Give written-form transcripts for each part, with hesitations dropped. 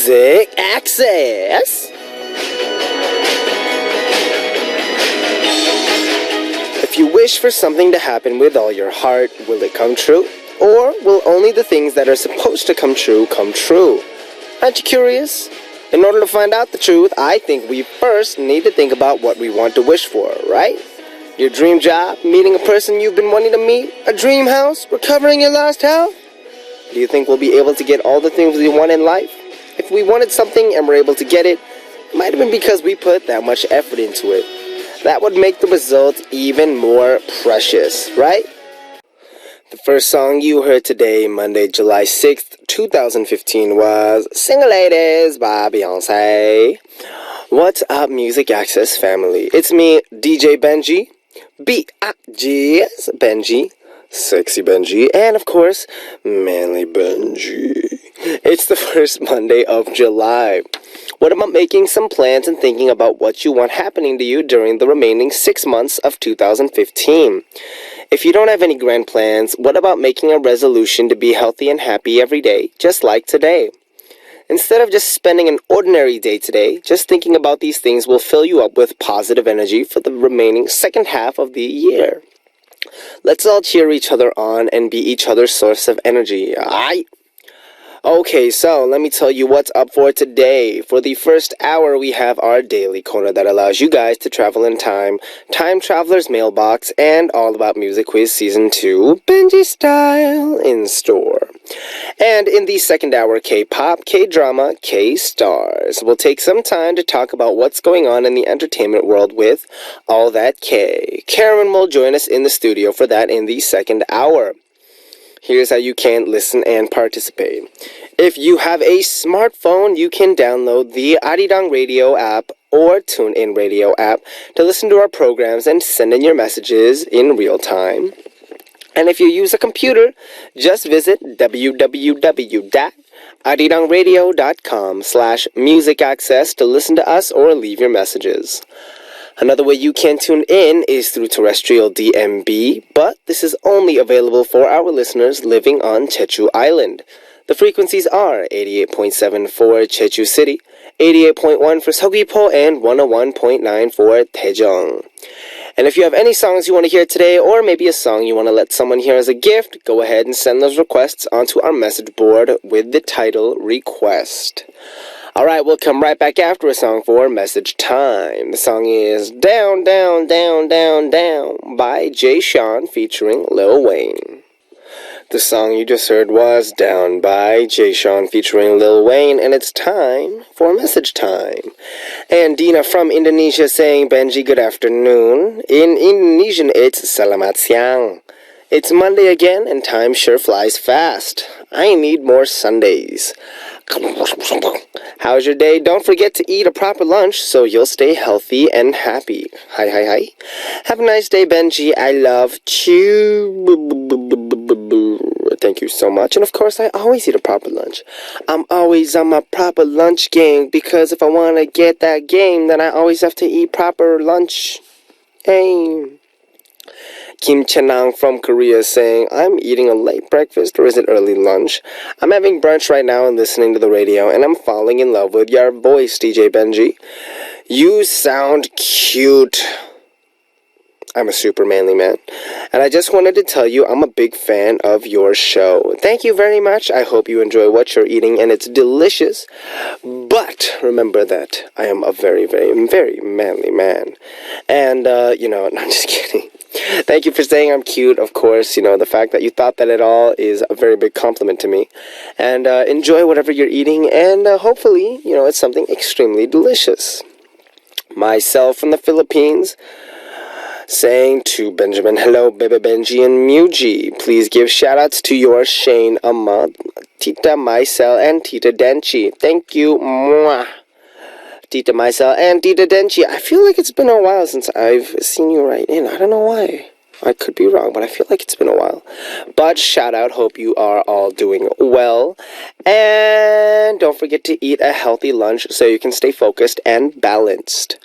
Music Access. If you wish for something to happen with all your heart, will it come true? Or will only the things that are supposed to come true come true? Aren't you curious? In order to find out the truth, I think we first need to think about what we want to wish for, right? Your dream job, meeting a person you've been wanting to meet, a dream house, recovering your lost health? Do you think we'll be able to get all the things we want in life? If we wanted something and were able to get it, it might have been because we put that much effort into it. That would make the result even more precious, right? The first song you heard today, Monday, July 6th, 2015, was Single Ladies by Beyonce. What's up, Music Access family? It's me, DJ Benji, B-I-G-S, Benji, Sexy Benji, and of course, Manly Benji. It's the first Monday of July. What about making some plans and thinking about what you want happening to you during the remaining 6 months of 2015? If you don't have any grand plans, what about making a resolution to be healthy and happy every day, just like today? Instead of just spending an ordinary day today, just thinking about these things will fill you up with positive energy for the remaining second half of the year. Let's all cheer each other on and be each other's source of energy, alright? Okay, so let me tell you what's up for today. For the first hour, we have our daily corner that allows you guys to travel in time, Time Traveler's Mailbox, and All About Music Quiz Season 2, Benji Style, in store. And in the second hour, K-pop, K-drama, K-stars. We'll take some time to talk about what's going on in the entertainment world with All That K. Karen will join us in the studio for that in the second hour. Here's how you can listen and participate. If you have a smartphone, you can download the Arirang Radio app or TuneIn Radio app to listen to our programs and send in your messages in real time. And if you use a computer, just visit www.arirangradio.com/musicaccess to listen to us or leave your messages. Another way you can tune in is through terrestrial DMB, but this is only available for our listeners living on Jeju Island. The frequencies are 88.7 for Jeju City, 88.1 for Seogwipo, and 101.9 for Daejeong. And if you have any songs you want to hear today, or maybe a song you want to let someone hear as a gift, go ahead and send those requests onto our message board with the title Request. Alright, we'll come right back after a song for Message Time. The song is Down, Down, Down, Down, Down by Jay Sean featuring Lil Wayne. The song you just heard was Down by Jay Sean featuring Lil Wayne, and it's time for Message Time. And Dina from Indonesia saying, Benji, good afternoon. In Indonesian, it's Selamat siang. It's Monday again, and time sure flies fast. I need more Sundays. How's your day? Don't forget to eat a proper lunch so you'll stay healthy and happy. Hi. Have a nice day, Benji. I love you. Thank you so much. And of course, I always eat a proper lunch. I'm always on my proper lunch game because if I want to get that game, then I always have to eat proper lunch. Hey. Kim Chanang from Korea saying, I'm eating a late breakfast or is it early lunch? I'm having brunch right now and listening to the radio and I'm falling in love with your voice, DJ Benji. You sound cute. I'm a super manly man. And I just wanted to tell you I'm a big fan of your show. Thank you very much. I hope you enjoy what you're eating and it's delicious. But remember that I am a very, very, very manly man. And, no, I'm just kidding. Thank you for saying I'm cute. Of course, the fact that you thought that at all is a very big compliment to me. And enjoy whatever you're eating. And hopefully, it's something extremely delicious. Myself from the Philippines saying to Benjamin, hello, Bebe Benji and Muji. Please give shoutouts to your Shane Ahmad, Tita Maisel, and Tita Denchi. Thank you. Mwah. Tita Maisel and Tita Denchi. I feel like it's been a while since I've seen you write in. I don't know why. I could be wrong, but I feel like it's been a while. But shout out, hope you are all doing well. And don't forget to eat a healthy lunch so you can stay focused and balanced.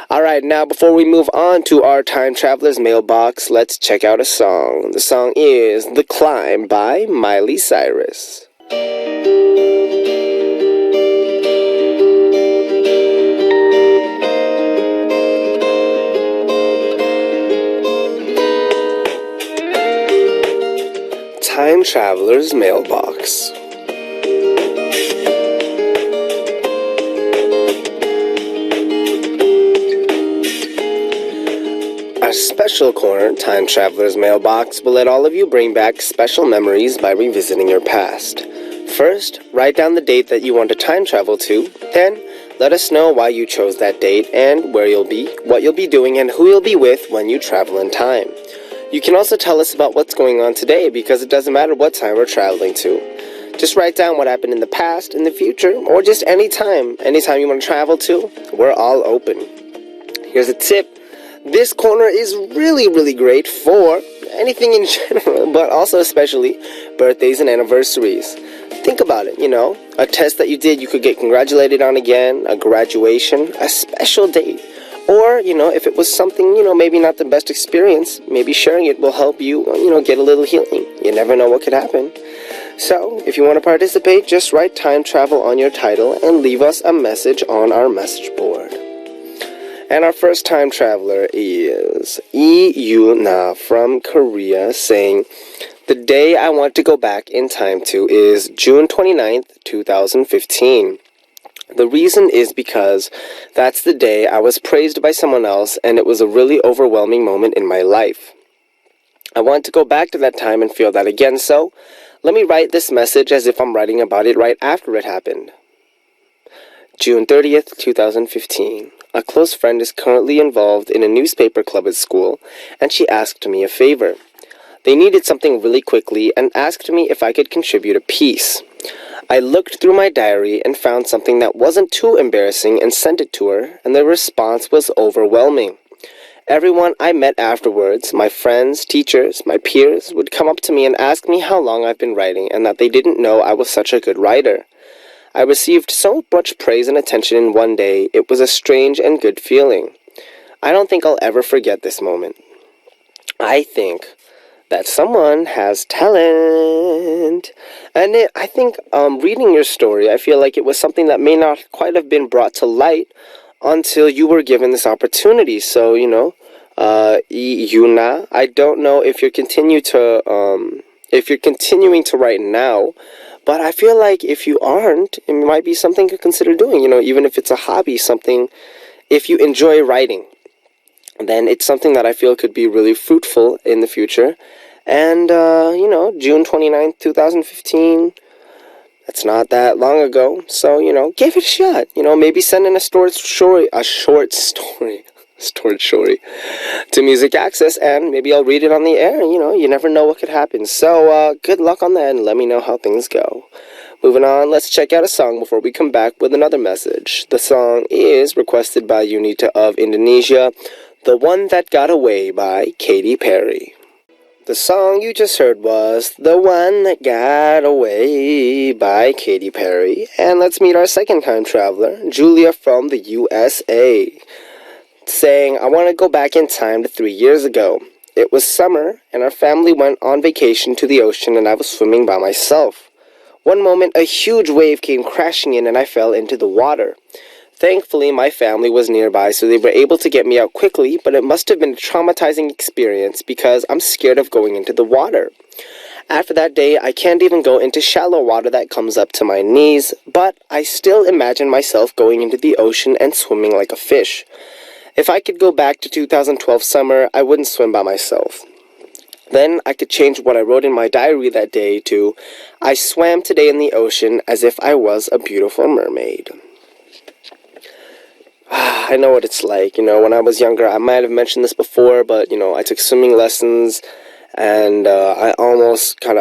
Alright, now before we move on to our Time Traveler's Mailbox, let's check out a song. The song is The Climb by Miley Cyrus. Time Traveler's Mailbox. Our special corner, Time Traveler's Mailbox, will let all of you bring back special memories by revisiting your past. First, write down the date that you want to time travel to, then let us know why you chose that date and where you'll be, what you'll be doing, and who you'll be with when you travel in time. You can also tell us about what's going on today because it doesn't matter what time we're traveling to. Just write down what happened in the past, in the future, or just anytime you want to travel to. We're all open. Here's a tip. This corner is really great for anything in general, but also especially birthdays and anniversaries. Think about it, a test that you did you could get congratulated on again, a graduation, a special date. Or, if it was something, maybe not the best experience, maybe sharing it will help you, get a little healing. You never know what could happen. So, if you want to participate, just write time travel on your title and leave us a message on our message board. And our first time traveler is Yuna from Korea saying, the day I want to go back in time to is June 29th, 2015. The reason is because that's the day I was praised by someone else and it was a really overwhelming moment in my life. I want to go back to that time and feel that again, so let me write this message as if I'm writing about it right after it happened. June 30th, 2015. A close friend is currently involved in a newspaper club at school and she asked me a favor. They needed something really quickly and asked me if I could contribute a piece. I looked through my diary and found something that wasn't too embarrassing and sent it to her, and the response was overwhelming. Everyone I met afterwards, my friends, teachers, my peers, would come up to me and ask me how long I've been writing and that they didn't know I was such a good writer. I received so much praise and attention in one day, it was a strange and good feeling. I don't think I'll ever forget this moment. I think that someone has talent. And I think reading your story, I feel like it was something that may not quite have been brought to light until you were given this opportunity. So, Yuna, I don't know if you're continuing to write now, but I feel like if you aren't, it might be something to consider doing, even if it's a hobby, something, if you enjoy writing, then it's something that I feel could be really fruitful in the future. And, June 29th, 2015, that's not that long ago. So, give it a shot. Maybe send in a short story to Music Access, and maybe I'll read it on the air. You never know what could happen. So, good luck on that, and let me know how things go. Moving on, let's check out a song before we come back with another message. The song is requested by Unita of Indonesia, The One That Got Away by Katy Perry. The song you just heard was The One That Got Away by Katy Perry. And let's meet our second time traveler, Julia from the USA, saying, I want to go back in time to 3 years ago. It was summer, and our family went on vacation to the ocean, and I was swimming by myself. One moment, a huge wave came crashing in, and I fell into the water. Thankfully, my family was nearby, so they were able to get me out quickly, but it must have been a traumatizing experience because I'm scared of going into the water. After that day, I can't even go into shallow water that comes up to my knees, but I still imagine myself going into the ocean and swimming like a fish. If I could go back to 2012 summer, I wouldn't swim by myself. Then I could change what I wrote in my diary that day to, I swam today in the ocean as if I was a beautiful mermaid. I know what it's like, when I was younger, I might have mentioned this before, but, I took swimming lessons, and I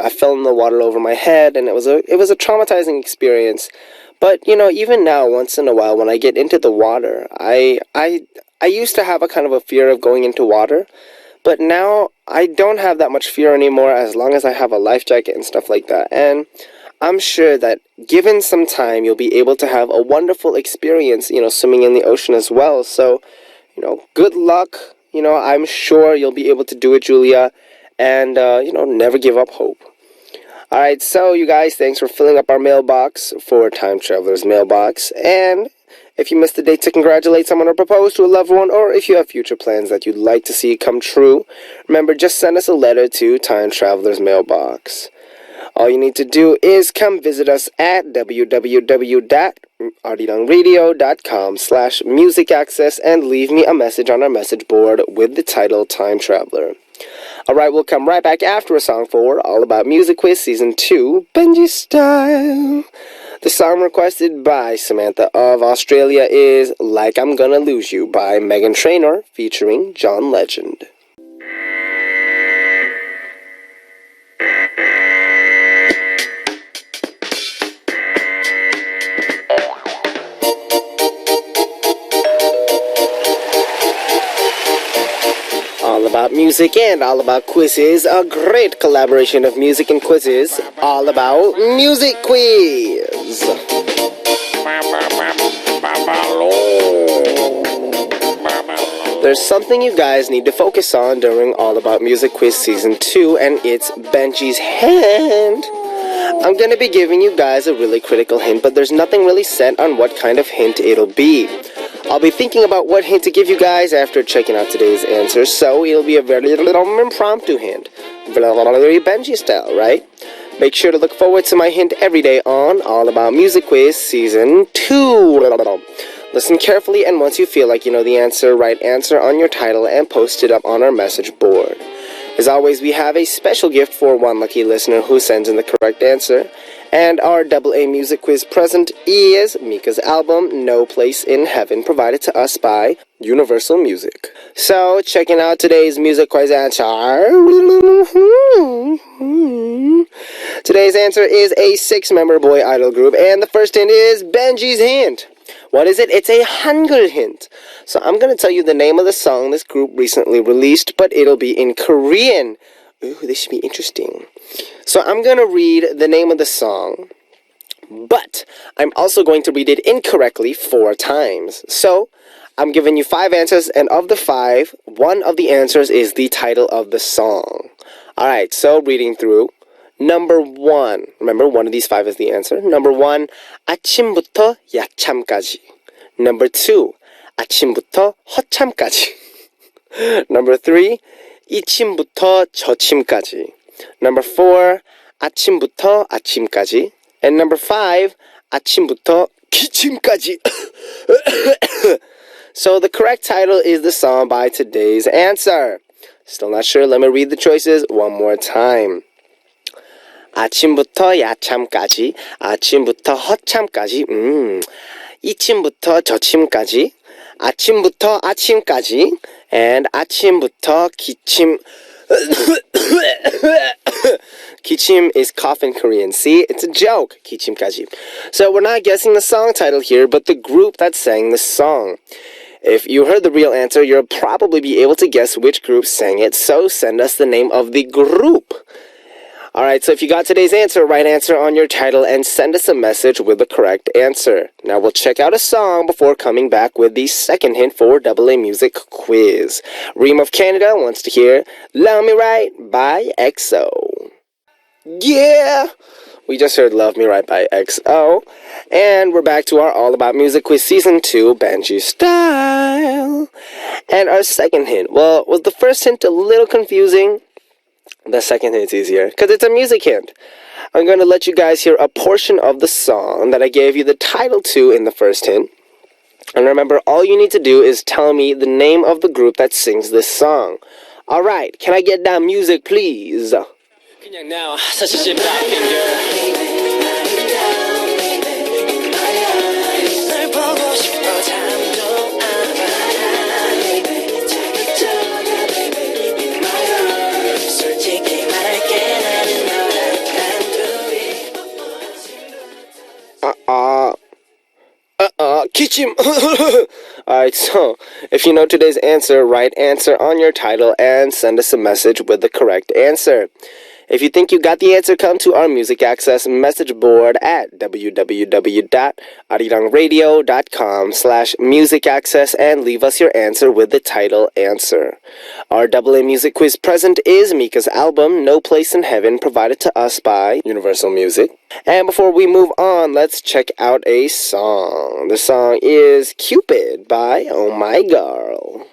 fell in the water over my head, and it was a traumatizing experience. But, even now, once in a while, when I get into the water, I used to have a kind of a fear of going into water, but now I don't have that much fear anymore as long as I have a life jacket and stuff like that, and I'm sure that given some time, you'll be able to have a wonderful experience, swimming in the ocean as well. So, good luck. I'm sure you'll be able to do it, Julia. And, never give up hope. Alright, so you guys, thanks for filling up our mailbox for Time Traveler's Mailbox. And if you missed the date to congratulate someone or propose to a loved one, or if you have future plans that you'd like to see come true, remember, just send us a letter to Time Traveler's Mailbox. All you need to do is come visit us at www.ardilangradio.com/music access and leave me a message on our message board with the title Time Traveler. Alright, we'll come right back after a song for All About Music Quiz Season 2, Benji Style. The song requested by Samantha of Australia is Like I'm Gonna Lose You by Meghan Trainor featuring John Legend. All about music and all about quizzes, a great collaboration of music and quizzes, all about Music Quiz. There's something you guys need to focus on during All About Music Quiz Season 2, and it's Benji's hand. I'm going to be giving you guys a really critical hint, but there's nothing really set on what kind of hint it'll be. I'll be thinking about what hint to give you guys after checking out today's answers, so it'll be a very little impromptu hint. Very Benji style, right? Make sure to look forward to my hint every day on All About Music Quiz Season 2. Listen carefully, and once you feel like you know the answer, write answer on your title and post it up on our message board. As always, we have a special gift for one lucky listener who sends in the correct answer. And our AA Music Quiz present is Mika's album, No Place in Heaven, provided to us by Universal Music. So, checking out today's music quiz answer. Today's answer is a 6-member boy idol group, and the first hint is Benji's hint. What is it? It's a Hangul hint. So I'm going to tell you the name of the song this group recently released, but it'll be in Korean. Ooh, this should be interesting. So I'm going to read the name of the song, but I'm also going to read it incorrectly 4 times. So I'm giving you 5 answers, and of the 5, one of the answers is the title of the song. Alright, so reading through. Number 1. Remember, one of these 5 is the answer. Number 1, 아침부터 야참까지. Number 2, 아침부터 허참까지. Number 3, 이침부터 저침까지. Number 4, 아침부터 아침까지. And number 5, 아침부터 기침까지. So the correct title is the song by today's answer. Still not sure? Let me read the choices one more time. 아침부터 야참까지, 아침부터 허참까지, 이침부터 저침까지, 아침부터 아침까지, and 아침부터 기침. Kichim is cough in Korean. See, it's a joke. 기침까지. So we're not guessing the song title here, but the group that sang the song. If you heard the real answer, you'll probably be able to guess which group sang it, so send us the name of the group. Alright, so if you got today's answer, write answer on your title and send us a message with the correct answer. Now we'll check out a song before coming back with the second hint for AA Music Quiz. Reem of Canada wants to hear Love Me Right by EXO. Yeah! We just heard Love Me Right by EXO. And we're back to our All About Music Quiz Season 2, Benji Style. And our second hint, well, was the first hint a little confusing? The second hint's easier, because it's a music hint. I'm going to let you guys hear a portion of the song that I gave you the title to in the first hint. And remember, all you need to do is tell me the name of the group that sings this song. Alright, can I get that music, please? 그냥 now, such a black girl. Kichim. Alright, so if you know today's answer, write answer on your title and send us a message with the correct answer. If you think you got the answer, come to our Music Access message board at www.arirangradio.com/music access and leave us your answer with the title answer. Our AA Music Quiz present is Mika's album, No Place in Heaven, provided to us by Universal Music. And before we move on, let's check out a song. The song is Cupid by Oh My Girl.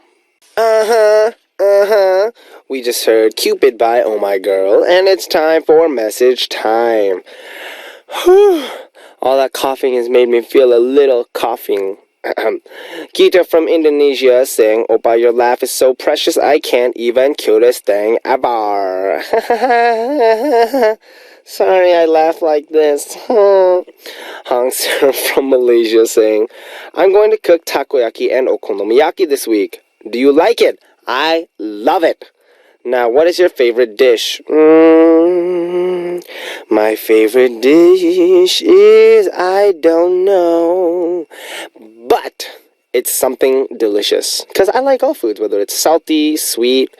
We just heard Cupid by Oh My Girl, and it's time for message time. All that coughing has made me feel a little coughing. Gita from Indonesia saying, Opa, your laugh is so precious, I can't even kill this thing ever. Sorry I laugh like this. Hong Sir from Malaysia saying, I'm going to cook takoyaki and okonomiyaki this week. Do you like it? I love it. Now, what is your favorite dish? My favorite dish is, I don't know. But it's something delicious. Because I like all foods, whether it's salty, sweet,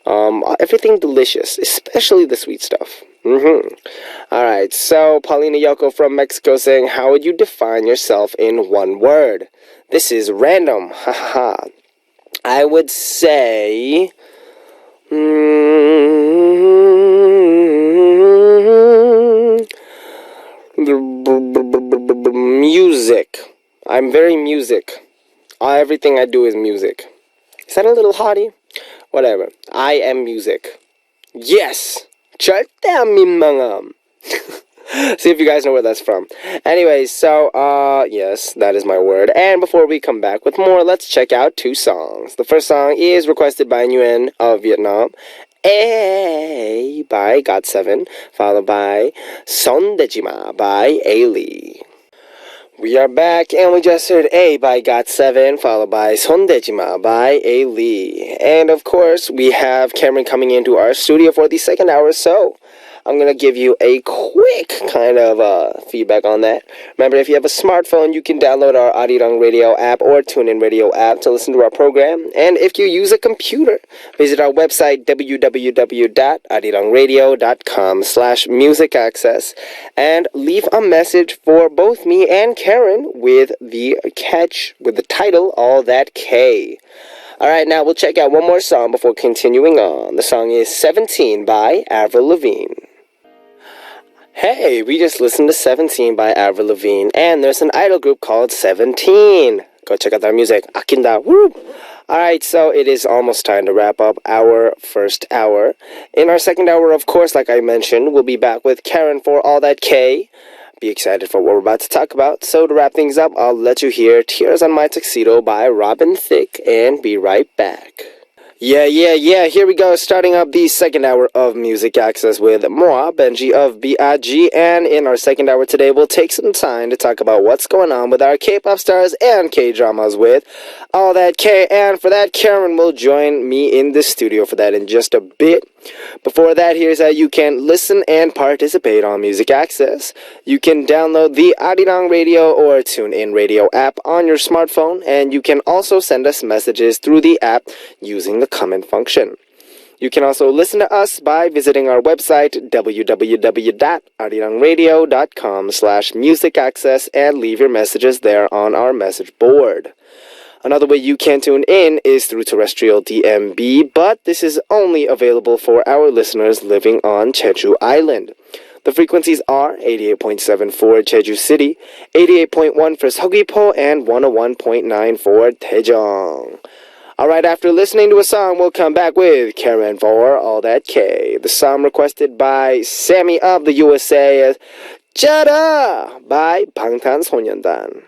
everything delicious, especially the sweet stuff. Alright, so Paulina Yoko from Mexico saying, how would you define yourself in one word? This is random. Haha. I would say music. I'm very music. Everything I do is music. Is that a little haughty? Whatever. I am music. Yes! 절대 안 민망함. See if you guys know where that's from. Anyways, so, yes, that is my word. And before we come back with more, let's check out two songs. The first song is requested by Nguyen of Vietnam. A by GOT7, followed by Son Dejima by A Lee. We are back, and we just heard A by GOT7, followed by Son Dejima by A Lee. And of course, we have Cameron coming into our studio for the second hour, so I'm going to give you a quick kind of feedback on that. Remember, if you have a smartphone, you can download our Arirang Radio app or TuneIn Radio app to listen to our program. And if you use a computer, visit our website, www.arirangradio.com/musicaccess, and leave a message for both me and Karen with the title, All That K. Alright, now we'll check out one more song before continuing on. The song is 17 by Avril Lavigne. Hey, we just listened to 17 by Avril Lavigne, and there's an idol group called 17. Go check out their music. Akinda. Woo! Alright, so it is almost time to wrap up our first hour. In our second hour, of course, like I mentioned, we'll be back with Karen for All That K. Be excited for what we're about to talk about. So to wrap things up, I'll let you hear Tears on My Tuxedo by Robin Thicke, and be right back. Yeah, here we go, starting up the second hour of Music Access with moi, Benji of B.I.G. And in our second hour today, we'll take some time to talk about what's going on with our K-pop stars and K-dramas with All That K. And for that, Karen will join me in the studio for that in just a bit. Before that, here's how you can listen and participate on Music Access. You can download the Arirang Radio or TuneIn Radio app on your smartphone, and you can also send us messages through the app using the comment function. You can also listen to us by visiting our website, www.arirangradio.com/musicaccess, and leave your messages there on our message board. Another way you can tune in is through terrestrial DMB, but this is only available for our listeners living on Jeju Island. The frequencies are 88.7 for Jeju City, 88.1 for Seogwipo, and 101.9 for Daejeong. Alright, after listening to a song, we'll come back with Karen for All That K. The song requested by Sammy of the USA is Jada by 방탄소년단.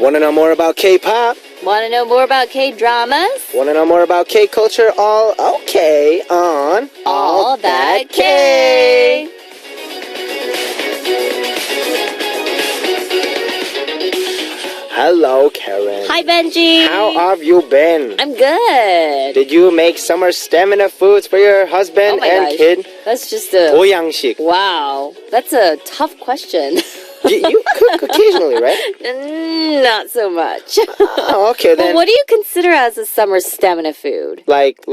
Want to know more about K-pop? Want to know more about K-dramas? Want to know more about K-culture? All okay on All That K. Hello, Karen. Hi, Benji. How have you been? I'm good. Did you make summer stamina foods for your husband and gosh. kid? That's just a... 보양식. Wow. That's a tough question. You cook occasionally, right? Not so much. Oh, okay, then. Well, what do you consider as a summer stamina food? Like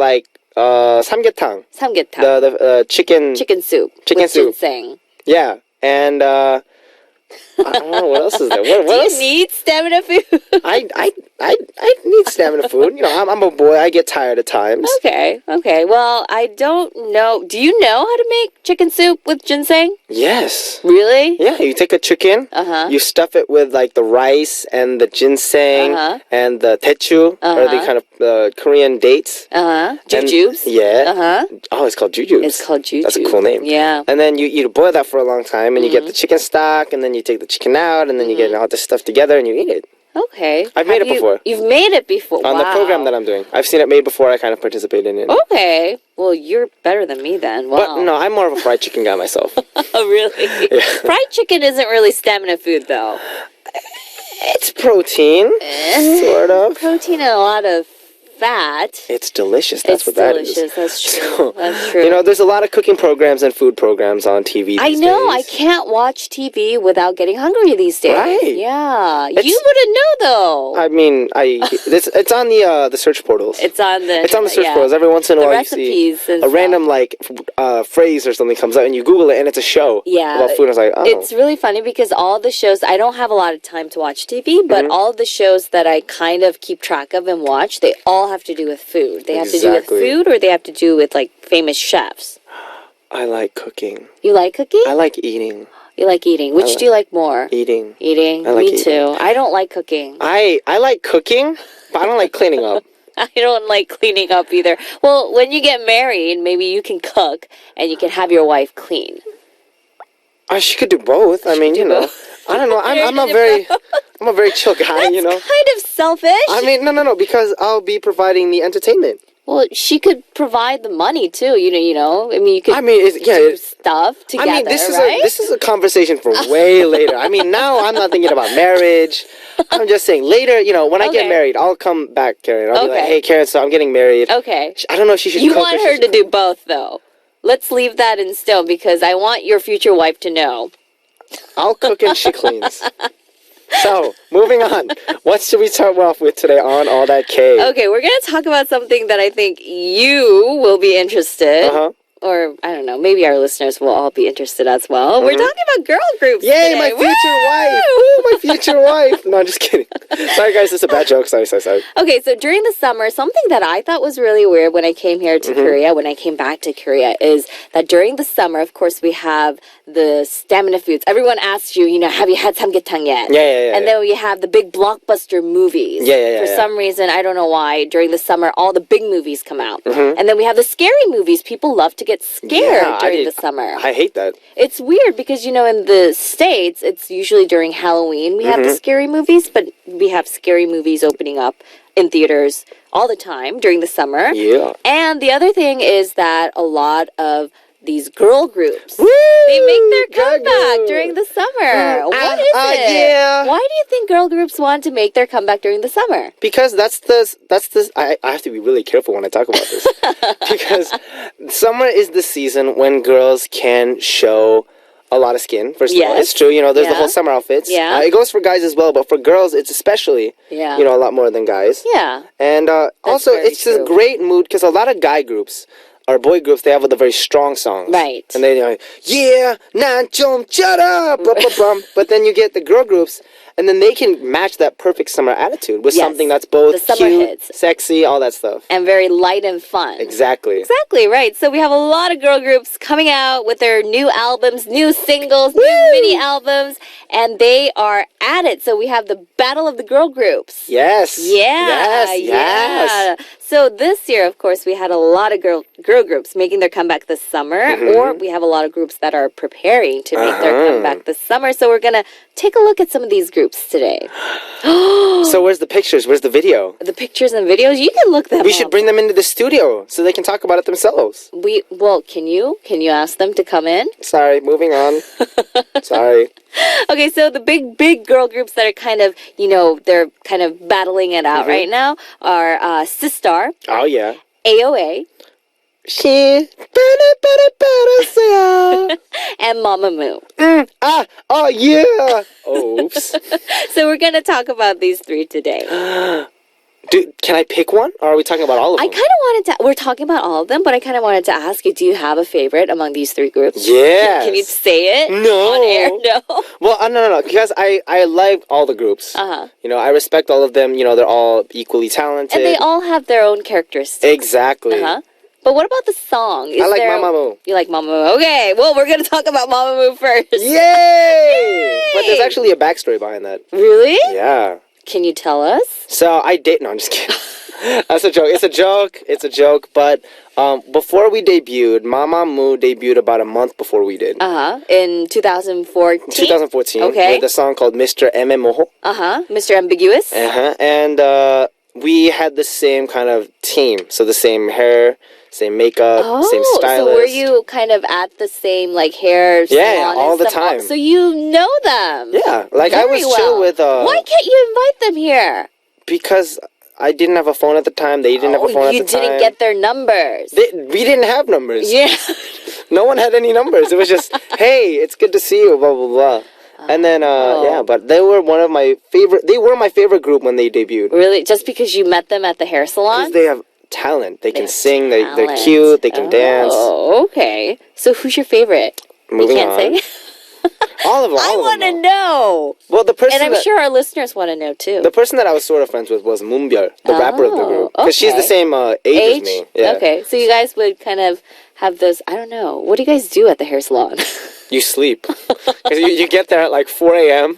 삼계탕. Samgyetang. The chicken. Chicken soup. Chicken with soup. ginseng. Yeah, and I don't know what else is there. What Do else? you need stamina food? I need stamina food. You know, I'm a boy. I get tired at times. Okay. Well, I don't know. Do you know how to make chicken soup with ginseng? Yes. Really? Yeah, you take a chicken, Uh-huh. you stuff it with like the rice and the ginseng and the techu, or the kind of Korean dates. Jujubes? Yeah. Oh, it's called jujubes. It's called jujube. That's a cool name. Yeah. And then you boil that for a long time, and you get the chicken stock, and then you take the chicken out, and then you get all this stuff together, and you eat it. Okay. I've made it before. You've made it before. On the program that I'm doing. I've seen it made before. I kind of participated in it. Okay. Well, you're better than me then. Wow. But no, I'm more of a fried chicken guy myself. Oh, really? Yeah. Fried chicken isn't really stamina food, though. It's protein, sort of. Protein and a lot of fat. It's delicious. That's what that is. It's delicious. That's true. So, That's true. You know, there's a lot of cooking programs and food programs on TV these I know. I days. can't watch TV without getting hungry these days. Right. Yeah. It's- You wouldn't know, though. I mean, it's on the search portals. It's on the search portals. Every once in a The while, you see recipes and a stuff. random like phrase or something comes out, and you Google it, and it's a show about food. And I was like, oh, It's really funny because all the shows, I don't have a lot of time to watch TV, but all of the shows that I kind of keep track of and watch, they all have to do with food. They have to do with Exactly. food, or they have to do with like famous chefs. I like cooking. You like cooking? I like eating. You like eating. Which do you like more? Eating. Eating. I like Me eating. too. I don't like cooking. I like cooking, but I don't like cleaning up. I don't like cleaning up either. Well, when you get married, maybe you can cook and you can have your wife clean. She could do both. I mean, you know, I don't know. I'm a very chill guy. You know. Kind of selfish. I mean, no, because I'll be providing the entertainment. Well, she could provide the money too. You know. I mean, you could. I mean, do stuff together. I mean, this right? is a conversation for way later. I mean, now I'm not thinking about marriage. I'm just saying later. You know, when I get Okay. married, I'll come back, Karen. I'll be like, Okay. hey, Karen, so I'm getting married. Okay. I don't know if she should. You cook or want she her should to do both, though. Let's leave that in stone because I want your future wife to know. I'll cook and she cleans. So, moving on. What should we start off with today on All That K? Okay, we're going to talk about something that I think you will be interested. Uh-huh. Or, I don't know, maybe our listeners will all be interested as well. We're talking about girl groups Yay, today. my future Woo! wife! Woo, my future wife! No, I'm just kidding. Sorry, guys, this is a bad joke. Sorry. Okay, so during the summer, something that I thought was really weird when I came here to Korea, when I came back to Korea, is that during the summer, of course, we have the stamina foods. Everyone asks you, you know, have you had samgyetang yet? Yeah. And then we have the big blockbuster movies. Yeah. For some reason, I don't know why, during the summer, all the big movies come out. And then we have the scary movies. People love to get scared during the summer. I hate that. It's weird because, you know, in the States, it's usually during Halloween we have the scary movies, but we have scary movies opening up in theaters all the time during the summer. Yeah. And the other thing is that a lot of these girl groups, Woo! they make their Girl comeback group. during the summer. What is it? Yeah. Why do you think girl groups want to make their comeback during the summer? Because I have to be really careful when I talk about this. Because summer is the season when girls can show a lot of skin. First of all, Yes. it's true. You know, there's the Yeah. whole summer outfits. Yeah. It goes for guys as well, but for girls, it's especially, Yeah. you know, a lot more than guys. Yeah. And also, very it's just a true. great mood because a lot of guy groups or boy groups, they have the very strong songs. Right. And they like, yeah, nah, jump, shut up, bum, bum, bum. But then you get the girl groups, and then they can match that perfect summer attitude with Yes. something that's both The summer cute, hits. sexy, all that stuff. And very light and fun. Exactly. Exactly, right. So we have a lot of girl groups coming out with their new albums, new singles, new mini albums, and they are at it. So we have the Battle of the Girl Groups. Yes. Yeah. Yes. So this year, of course, we had a lot of girl groups making their comeback this summer, or we have a lot of groups that are preparing to make their comeback this summer. So we're going to take a look at some of these groups today. So where's the pictures? Where's the video? The pictures and videos, you can look them We up. should bring them into the studio so they can talk about it themselves. Well, can you ask them to come in? Sorry, moving on. Sorry. Okay, so the big girl groups that are kind of, you know, they're kind of battling it out right now are Sistar, Oh, yeah. AOA, She better say and Mamamoo. oh, yeah. Oops. So we're going to talk about these three today. Can I pick one? Or are we talking about all of I them? kind of wanted to. We're talking about all of them, but I kind of wanted to ask you: do you have a favorite among these three groups? Yes. Can you say it? No. On air? No. Well, no. Because I like all the groups. You know, I respect all of them. You know, they're all equally talented. And they all have their own characteristics. Exactly. But what about the song? I like Mamamoo. You like Mamamoo? Okay. Well, we're gonna talk about Mamamoo first. Yay! But there's actually a backstory behind that. Really? Yeah. Can you tell us? So I did. No, I'm just kidding. That's a joke. It's a joke. But before we debuted, Mamamoo debuted about a month before we did. In 2014. 2014. Okay. With a song called Mr. Moho. Mr. Ambiguous. And we had the same kind of team. So the same hair, same makeup, same stylist. So were you kind of at the same like hair salon all and the stuff? time. So you know them. Yeah, like Very I was well. chill with. Why can't you invite them here? Because I didn't have a phone at the time. They didn't have a phone at the time. You didn't get their numbers. We didn't have numbers. Yeah. No one had any numbers. It was just, hey, it's good to see you, blah blah blah. And then, but they were one of my favorite. They were my favorite group when they debuted. Really, just because you met them at the hair salon? Because they have talent. They can sing. They're cute. They can dance. Oh, okay. So who's your favorite? Moving you can't on. say. All of them. I want to know. Well, the person, and I'm sure our listeners want to know too. The person that I was sort of friends with was Moonbyul, the rapper of the group, because she's the same age as me. Yeah. Okay, so you guys would kind of have those. I don't know. What do you guys do at the hair salon? You sleep. Because you get there at like 4 a.m.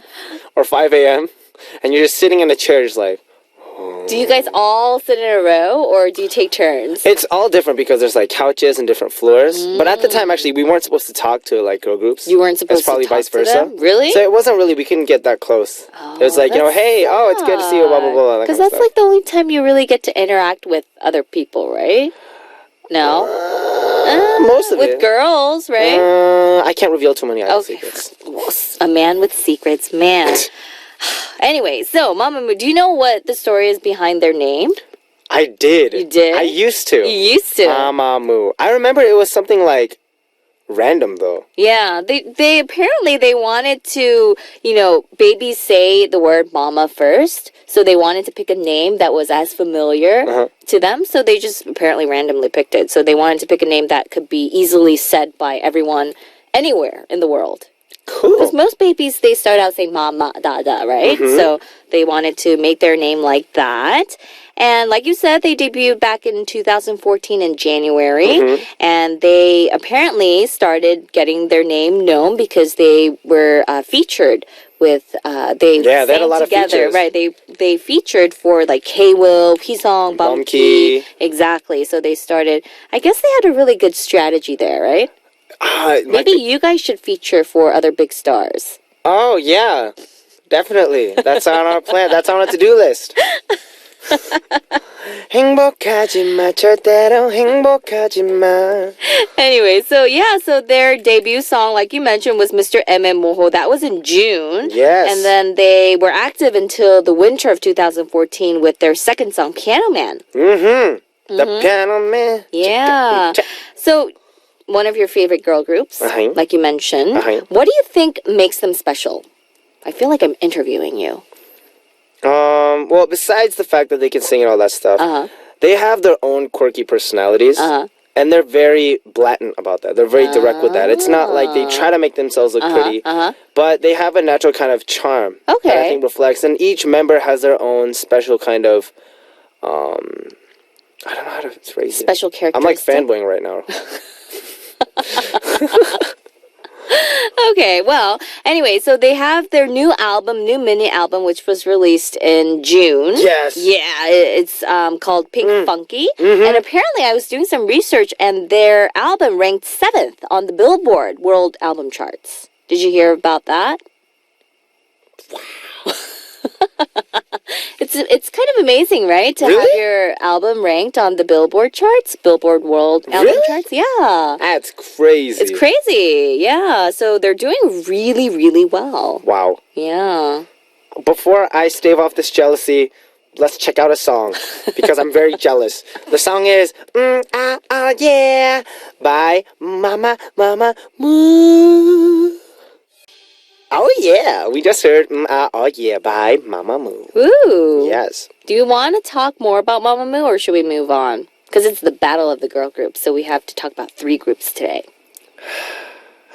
or 5 a.m. and you're just sitting in a chair just like... Do you guys all sit in a row or do you take turns? It's all different because there's like couches and different floors. But at the time, actually, we weren't supposed to talk to like girl groups. You weren't supposed to talk vice to versa. them? Really? So it wasn't really, we couldn't get that close. It was like, hey, it's good to see you, blah, blah, blah. Because that's like the only time you really get to interact with other people, right? No? Most of it. With girls, right? I can't reveal too many secrets. A man with secrets, man. Anyway, so Mamamoo, do you know what the story is behind their name? I did. You did? I used to. You used to? Mamamoo. I remember it was something like random though. Yeah, they apparently they wanted to, babies say the word mama first. So they wanted to pick a name that was as familiar to them. So they just apparently randomly picked it. So they wanted to pick a name that could be easily said by everyone anywhere in the world. Cool. Because most babies, they start out saying mama, dada, right? So they wanted to make their name like that. And like you said, they debuted back in 2014 in January. And they apparently started getting their name known because they were featured with, they had a lot together, of features. right? They featured for like K-Will, Hisong, Bumkey. Exactly. So they started, I guess they had a really good strategy there, right? Maybe you guys should feature for other big stars. Oh, yeah. Definitely. That's on our plan. That's on our to-do list. 행복하지마 절대로 행복하지마. Anyway, so their debut song, like you mentioned, was Mr. Moho. That was in June. Yes. And then they were active until the winter of 2014 with their second song, Piano Man. The Piano Man. Yeah. So one of your favorite girl groups, like you mentioned. What do you think makes them special? I feel like I'm interviewing you. Well, besides the fact that they can sing and all that stuff, they have their own quirky personalities, and they're very blatant about that. They're very direct with that. It's not like they try to make themselves look pretty, but they have a natural kind of charm that I think reflects, and each member has their own special kind of, I don't know how to phrase it. Special characteristic. I'm like fanboying right now. Okay, well, anyway, so they have their new mini album, which was released in June. Yes. Yeah, it's called Pink Funky. And apparently I was doing some research, and their album ranked 7th on the Billboard World Album Charts. Did you hear about that? Wow. It's kind of amazing, right? To have your album ranked on the Billboard charts, Billboard World Album Charts. Yeah. That's crazy. It's crazy. Yeah. So they're doing really, really well. Wow. Yeah. Before I stave off this jealousy, let's check out a song because I'm very jealous. The song is Yeah by Mama Moo. Oh yeah, we just heard Oh Yeah by Mamamoo. Ooh. Yes. Do you want to talk more about Mamamoo, or should we move on? Because it's the battle of the girl groups, so we have to talk about 3 groups today.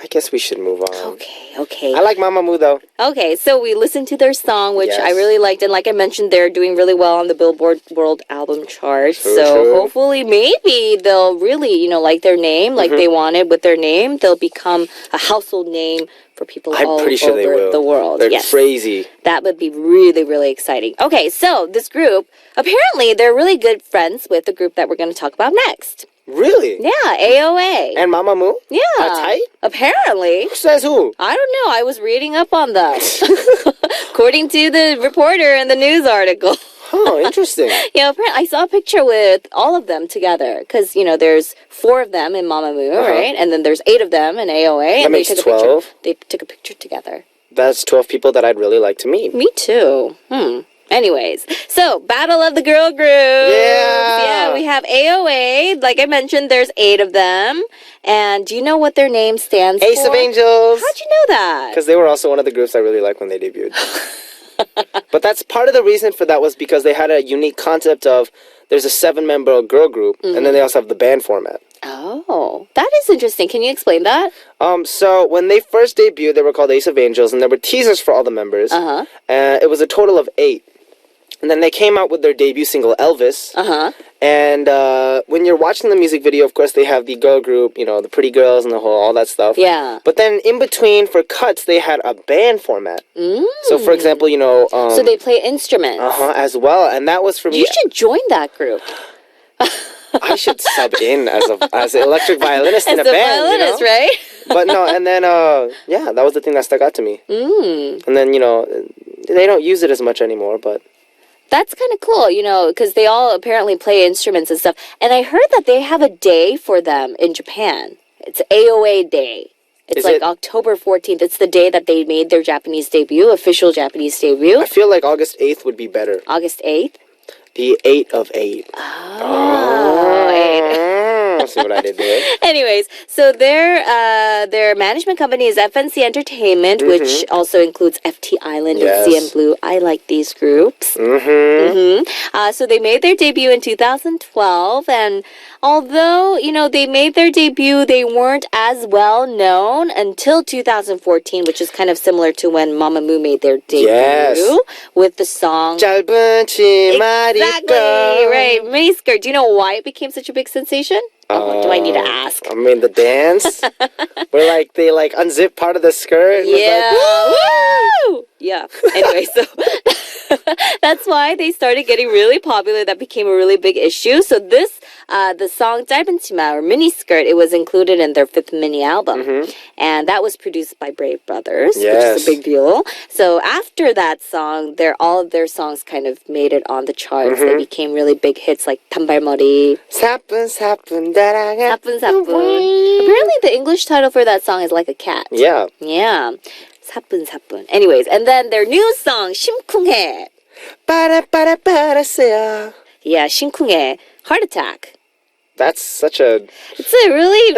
I guess we should move on. Okay. I like Mamamoo though. Okay, so we listened to their song, which I Yes. really liked, and like I mentioned, they're doing really well on the Billboard World Album Chart. True, So true. hopefully, maybe they'll really, like their name, like they wanted with their name, they'll become a household name for people I'm all pretty sure over they will. the world. They're Yes. crazy. That would be really, really exciting. Okay, so this group, apparently, they're really good friends with the group that we're going to talk about next. Really? Yeah, AOA. And Mamamoo? Yeah. Tight? Apparently. Who says who? I don't know. I was reading up on that. According to the reporter in the news article. Huh, interesting. Yeah, apparently I saw a picture with all of them together. Because, there's 4 of them in Mamamoo, right? And then there's 8 of them in AOA. And makes they took 12. a picture. They took a picture together. That's 12 people that I'd really like to meet. Me too. Anyways, so Battle of the Girl Group. Yeah, we have AOA. Like I mentioned, there's 8 of them. And do you know what their name stands for? Ace of Angels. How'd you know that? Because they were also one of the groups I really liked when they debuted. But that's part of the reason for that was because they had a unique concept of there's a 7-member girl group, and then they also have the band format. Oh, that is interesting. Can you explain that? So when they first debuted, they were called Ace of Angels, and there were teasers for all the members. It was a total of 8. And then they came out with their debut single, Elvis. And when you're watching the music video, of course, they have the girl group, the pretty girls and all that stuff. Yeah. But then in between, for cuts, they had a band format. So, for example, so they play instruments. as well. And that was for me. You should join that group. I should sub in as an electric violinist in a As a band. violinist, right? But no, and then, that was the thing that stuck out to me. And then, they don't use it as much anymore, but... That's kind of cool, because they all apparently play instruments and stuff. And I heard that they have a day for them in Japan. It's AOA Day. It's like October 14th. It's the day that they made their Japanese debut, official Japanese debut. I feel like August 8th would be better. August 8th? The 8 of 8. Oh, 8. See what I did there? Anyways, so their management company is FNC Entertainment, which also includes FT Island and CN Blue. I like these groups. So they made their debut in 2012, and although, they made their debut, they weren't as well known until 2014, which is kind of similar to when Mamamoo made their debut with the song... Exactly, right. Miniskirt. Do you know why it became such a big sensation? Do I need to ask? I mean, the dance, where they unzip part of the skirt. Yeah. Woo! Yeah. Anyway, so that's why they started getting really popular. That became a really big issue. So this, the song 짧은 치마 or Miniskirt, it was included in their 5th mini album. And that was produced by Brave Brothers, which is a big deal. So after that song, all of their songs kind of made it on the charts. They became really big hits like 단발머리. 사뿐 사뿐 사뿐 사뿐. Apparently the English title for that song is like a cat. Yeah. Yeah. 사뿐 사뿐. Anyways, and then their new song 심쿵해. 빠라빠라빠라세요. Yeah, 심쿵해. Heart Attack. That's such a... It's a really...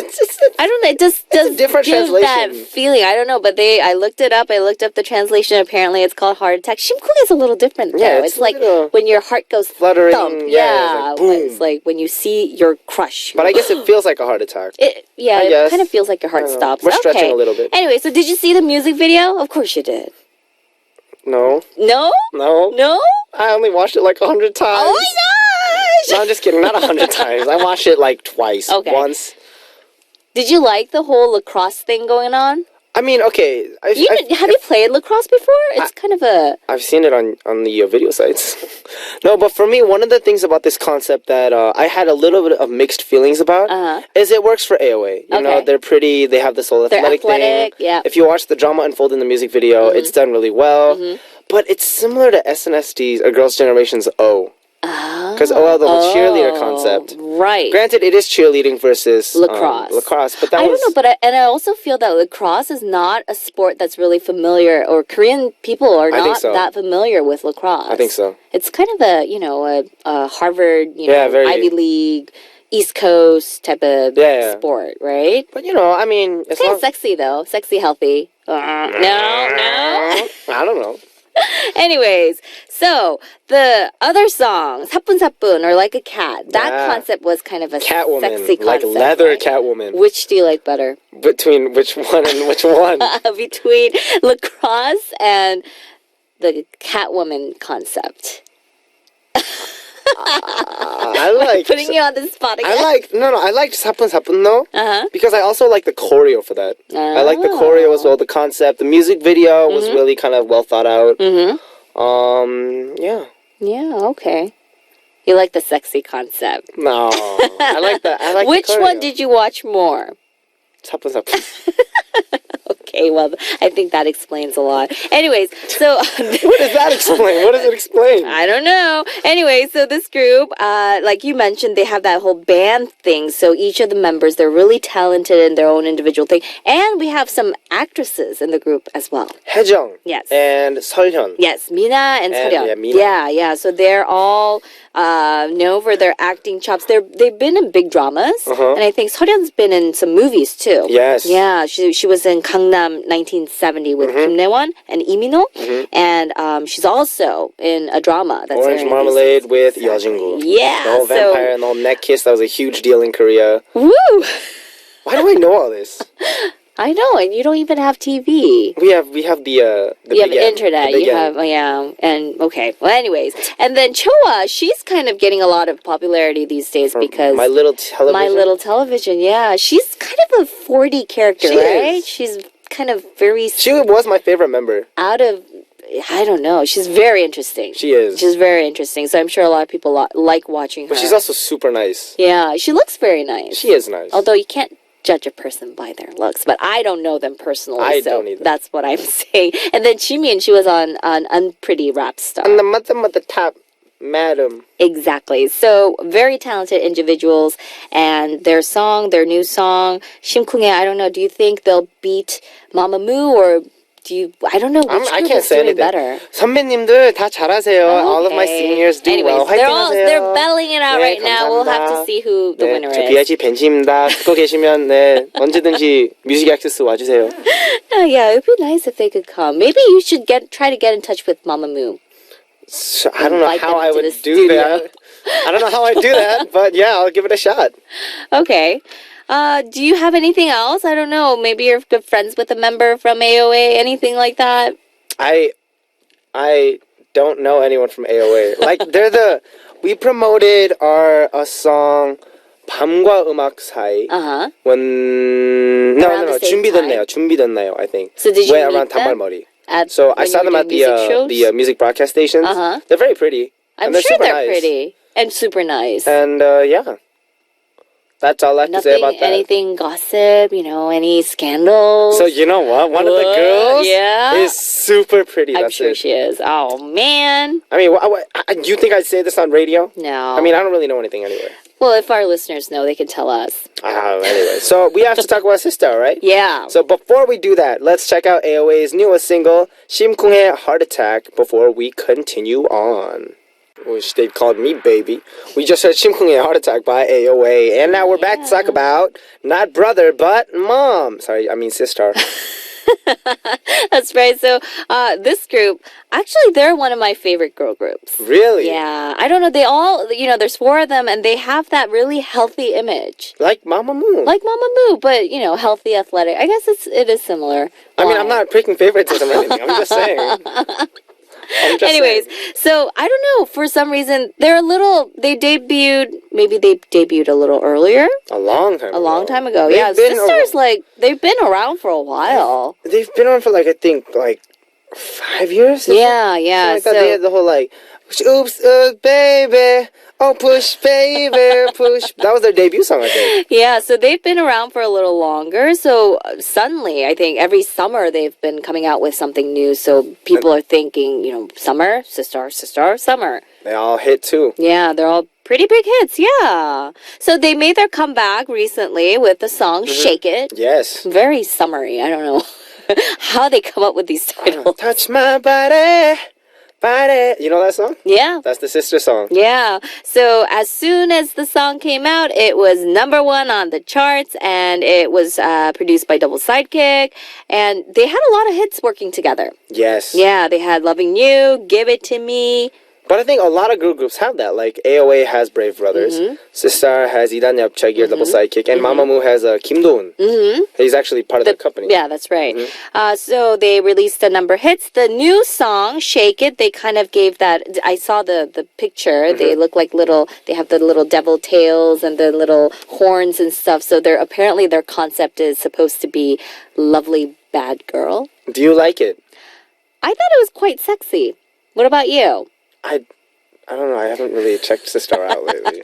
I don't know. It just does a different give translation. that feeling. I don't know, but I looked it up. I looked up the translation. Apparently, it's called Heart Attack. 심쿵해 is a little different, though. Yeah, it's like when your heart goes fluttering. thump. Yeah, it's like, boom. It's like when you see your crush. But I guess it feels like a heart attack. It kind of feels like your heart stops. We're stretching a little bit. Anyway, so did you see the music video? Of course you did. No. No? No. No? I only watched it 100 times. Oh my gosh! No, I'm just kidding. Not 100 times. I watched it twice. Okay. Once. Did you like the whole lacrosse thing going on? I mean, okay. Have you played lacrosse before? It's kind of a... I've seen it on the video sites. No, but for me, one of the things about this concept that I had a little bit of mixed feelings about is it works for AOA. You know, they're pretty, they have this whole athletic thing. Yeah. If you watch the drama unfold in the music video, it's done really well. But it's similar to SNSD or Girls' Generation's O. Because OL, the whole cheerleader concept. Right. Granted, it is cheerleading versus lacrosse. But that I don't know, and I also feel that lacrosse is not a sport that's really familiar, or Korean people are not that familiar with lacrosse. I think so. It's kind of a Harvard, very Ivy League, East Coast type of Yeah. sport, right? But you know, I mean, it's Kind not of sexy though. Sexy, healthy. No. I don't know. Anyways, so the other song, 사뿐사뿐, or Like a Cat, that Yeah. concept was kind of a Catwoman, sexy like concept. leather right? Catwoman. Which do you like better? Between which one and which one? Between lacrosse and the Catwoman concept. I like Putting you on the spot again. I liked 사뿐사뿐 though. Uh-huh. Because I also like the choreo for that. I like the Oh. choreo as well, the concept. The music video was really kind of well thought out. Yeah. Yeah, okay. You like the sexy concept. No. I like that. I like Which the choreo. one did you watch more? 사뿐사뿐. Okay, well, I think that explains a lot. Anyways, so... What does that explain? What does it explain? I don't know. Anyway, so this group, like you mentioned, they have that whole band thing. So each of the members, they're really talented in their own individual thing. And we have some actresses in the group as well. 혜정. Yes. And 설현. Yes, Mina and Seryun. yeah, Mina. Yeah. So they're all known for their acting chops. They've been in big dramas, and I think Seryun's been in some movies too. Yes. Yeah, she was in Gangnam 1970 with Kim Nae-won and Lee Min-ho, and she's also in a drama that's Orange airing Marmalade these with days. Yeo Yeah, The whole vampire and the whole neck kiss, that was a huge deal in Korea. Woo! Why do I know all this? I know, and you don't even have TV. We have the You have big end, internet. the big You end. have and okay. Well, anyways, and then Choa, she's kind of getting a lot of popularity these days because My Little Television. My Little Television. Yeah, she's kind of a 40 character, She right? is. She's kind of very She was my favorite member. out of. I don't know. She's very interesting. She is. She's very interesting. So I'm sure a lot of people like watching her. But she's also super nice. Yeah, she looks very nice. She is nice. Although you can't judge a person by their looks, but I don't know them personally. I so don't either. That's what I'm saying. And then Jimin, she was on Unpretty Rap Star. And the top, madam. Exactly. So very talented individuals, and their new song, 심쿵해. I don't know. Do you think they'll beat Mamamoo, or do you? I don't know. Which I group can't is say doing anything. better? 선배님들 다 잘하세요. All of my Okay. seniors do Anyways, well. 화이팅하세요. they're battling it out 네, right now. We'll have to 감사합니다. see who the 네, winner 저 is. BIG 벤지입니다. 듣고 계시면 네, 언제든지 뮤직 액세스 와주세요. Yeah, it'd be nice if they could come. Maybe you should try to get in touch with Mamamoo. So, I don't know Invite how them I into would the do studio. that. I don't know how I'd do that, but yeah, I'll give it a shot. Okay. Do you have anything else? I don't know. Maybe you're good friends with a member from AOA, anything like that? I don't know anyone from AOA. Like we promoted a song 밤과 음악 사이 Uh-huh. when Around the same 준비됐나요 I think. So did you when meet around them 단발머리. at So I when saw you them were at doing music shows? the music broadcast stations. Uh-huh. They're very pretty. I'm and they're sure super they're nice. pretty and super nice. And yeah. That's all I have to say about that. Anything gossip, any scandals? So you know what? One of the What? girls Yeah? is super pretty. I'm That's sure it. she is. Oh, man. I mean, do you think I'd say this on radio? No. I mean, I don't really know anything anyway. well, if our listeners know, they can tell us. Anyway, so we have to talk about Sister, right? Yeah. So before we do that, let's check out AOA's newest single, 심쿵의 Heart Attack, before we continue on. Which they've called me baby. We just heard 심쿵의 Heart Attack by AOA, and now we're back to talk about not brother, but mom. Sorry, I mean sister. That's right. So this group, actually, they're one of my favorite girl groups. Really? Yeah. I don't know. They all, there's 4 of them, and they have that really healthy image. Like Mamamoo. Like Mamamoo, but, healthy, athletic. I guess it is similar. I mean, I'm not picking favoritism or anything. I'm just saying. Anyways, so I don't know. For some reason, they debuted a little earlier. A long time ago. Yeah, Sisters, they've been around for a while. They've been on for, I think, 5 years? Yeah. Like that. They had the whole, oops, baby, oh, push, baby, push. That was their debut song, I think. Yeah, so they've been around for a little longer. So suddenly, I think every summer they've been coming out with something new. So people are thinking, summer, sister, summer. They all hit, too. Yeah, they're all pretty big hits, yeah. So they made their comeback recently with the song Shake It. Yes. Very summery. I don't know how they come up with these titles. Touch my body, Fight it. You know that song? Yeah. That's the sister song. Yeah. So as soon as the song came out, it was #1 on the charts, and it was produced by Double Sidekick, and they had a lot of hits working together. Yes. Yeah, they had Loving You, Give It to Me. But I think a lot of girl groups have that. Like AOA has Brave Brothers, Sistar has Idan Yapchagi or Double Sidekick, and Mamamoo has Kim Do-eun. He's actually part of the company. Yeah, that's right. So they released a number of hits. The new song, Shake It, they kind of gave that. I saw the picture. They look like they have the little devil tails and the little horns and stuff. So apparently their concept is supposed to be lovely bad girl. Do you like it? I thought it was quite sexy. What about you? I don't know. I haven't really checked Sistar out lately.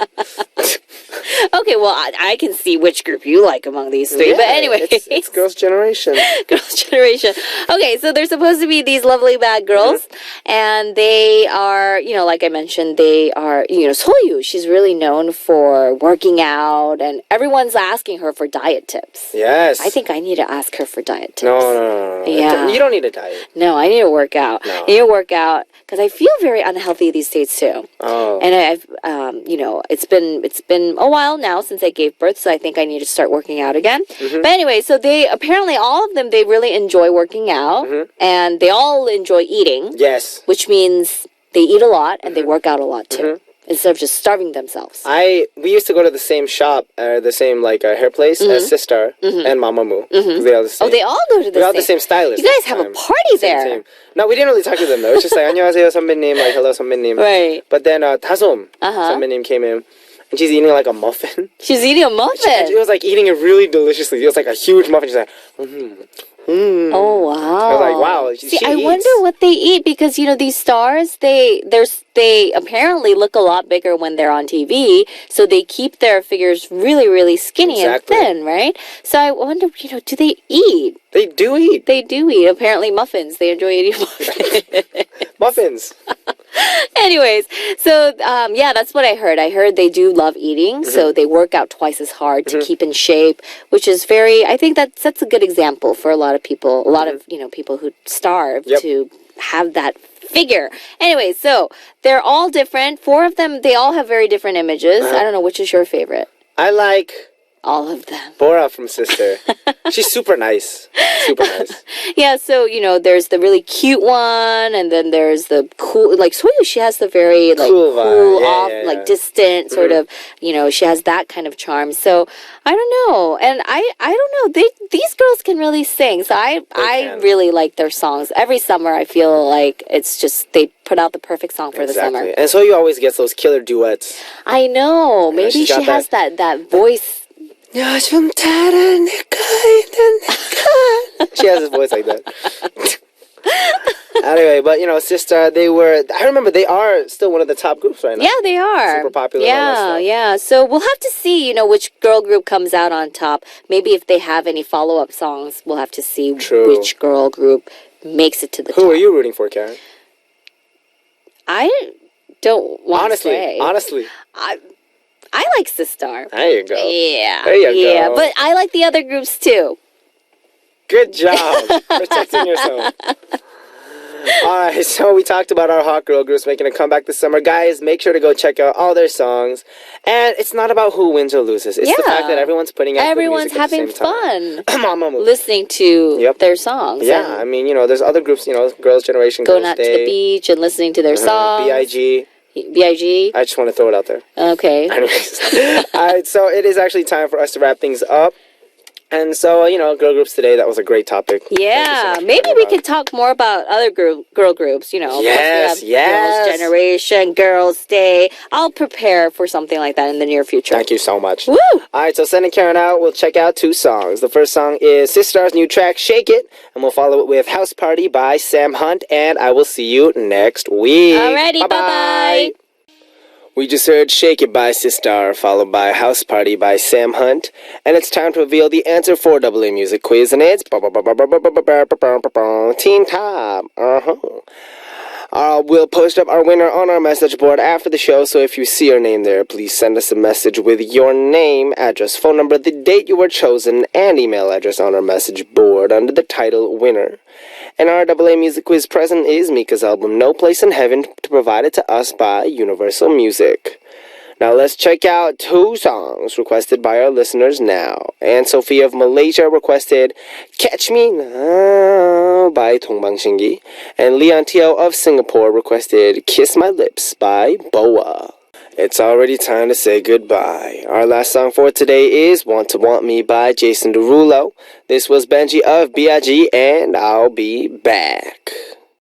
Okay, well, I can see which group you like among these three. Yeah, but anyway. It's Girls' Generation. Girls' Generation. Okay, so they're supposed to be these lovely bad girls. And they are, like I mentioned, they are, Soyu. She's really known for working out. And everyone's asking her for diet tips. Yes. I think I need to ask her for diet tips. No. Yeah. You don't need a diet. No, I need to work out. No. I need to work out because I feel very unhealthy these days too. Oh. And I've, it's been a while now since I gave birth, so I think I need to start working out again. But anyway, so they apparently all of them they really enjoy working out, and they all enjoy eating. Yes. Which means they eat a lot and they work out a lot too. Instead of just starving themselves. We used to go to the same shop, the same hair place as Sistar and Mamamoo. They all the same. Oh, they all go to the same. We all the same stylist. You guys have a party there. Team. No, we didn't really talk to them though. It's just like 안녕하세요 선배님, like hello 선배님. Right. But then Tasom 선배님 came in, and she's eating like a muffin. She's eating a muffin. She was like eating it really deliciously. It was like a huge muffin. She's like, Oh wow! I was like, wow. See, I wonder what they eat because these stars they apparently look a lot bigger when they're on TV, so they keep their figures really really skinny and thin, right? So I wonder, do they eat? They do eat. They do eat. Apparently, muffins. They enjoy eating muffins. Muffins. Anyways, so that's what I heard. I heard they do love eating, so they work out twice as hard to keep in shape, which is I think that's a good example for a lot of people, a lot of, people who starve to have that figure. Anyway, so they're all different. 4 of them, they all have very different images. I don't know, which is your favorite? I like all of them. Bora from Sister. She's super nice. Super nice. Yeah, so, there's the really cute one, and then there's the cool, like, Soyu, she has the very, like, cool off, distant, sort of, she has that kind of charm. So, I don't know. And I don't know. These girls can really sing. So, I really like their songs. Every summer, I feel like it's just, they put out the perfect song for the summer. And Soyu always gets those killer duets. I know. Maybe she has that voice. She has his voice like that. Anyway, but Sistar, I remember they are still one of the top groups right now. Yeah, they are. Super popular. Yeah. So we'll have to see, which girl group comes out on top. Maybe if they have any follow-up songs, we'll have to see which girl group makes it to the top. Who are you rooting for, Karen? I don't want to say. Honestly. I like Sistar. There you go. Yeah. There you go. Yeah, but I like the other groups too. Good job. Protecting yourself. Alright, so we talked about our hot girl groups making a comeback this summer. Guys, make sure to go check out all their songs. And it's not about who wins or loses. It's the fact that everyone's putting out good music at the same having fun. Mamamoo. Listening to their songs. Yeah, I mean, there's other groups, Girls' Generation, going Girls' out Day. to the beach and listening to their songs. B.I.G. I just want to throw it out there. Okay. Anyways. Alright, so it is actually time for us to wrap things up. And so, girl groups today, that was a great topic. Yeah, maybe we could talk more about other girl groups, Yes. Girls' Generation, Girls' Day. I'll prepare for something like that in the near future. Thank you so much. Woo! Alright, so sending Karen out, we'll check out 2 songs. The first song is Sistar's new track, Shake It. And we'll follow it with House Party by Sam Hunt. And I will see you next week. Alrighty, bye-bye. We just heard Shake It by Sistar, followed by House Party by Sam Hunt. And it's time to reveal the answer for AA Music Quiz, and it's Teen Top. We'll post up our winner on our message board after the show, so if you see your name there, please send us a message with your name, address, phone number, the date you were chosen, and email address on our message board under the title Winner. And our AA Music Quiz present is Mika's album No Place in Heaven, provided to us by Universal Music. Now let's check out 2 songs requested by our listeners now. Anne Sophie of Malaysia requested Catch Me Now by Tongbang Shingi. And Leon Teo of Singapore requested Kiss My Lips by Boa. It's already time to say goodbye. Our last song for today is Want to Want Me by Jason Derulo. This was Benji of B.I.G. and I'll be back.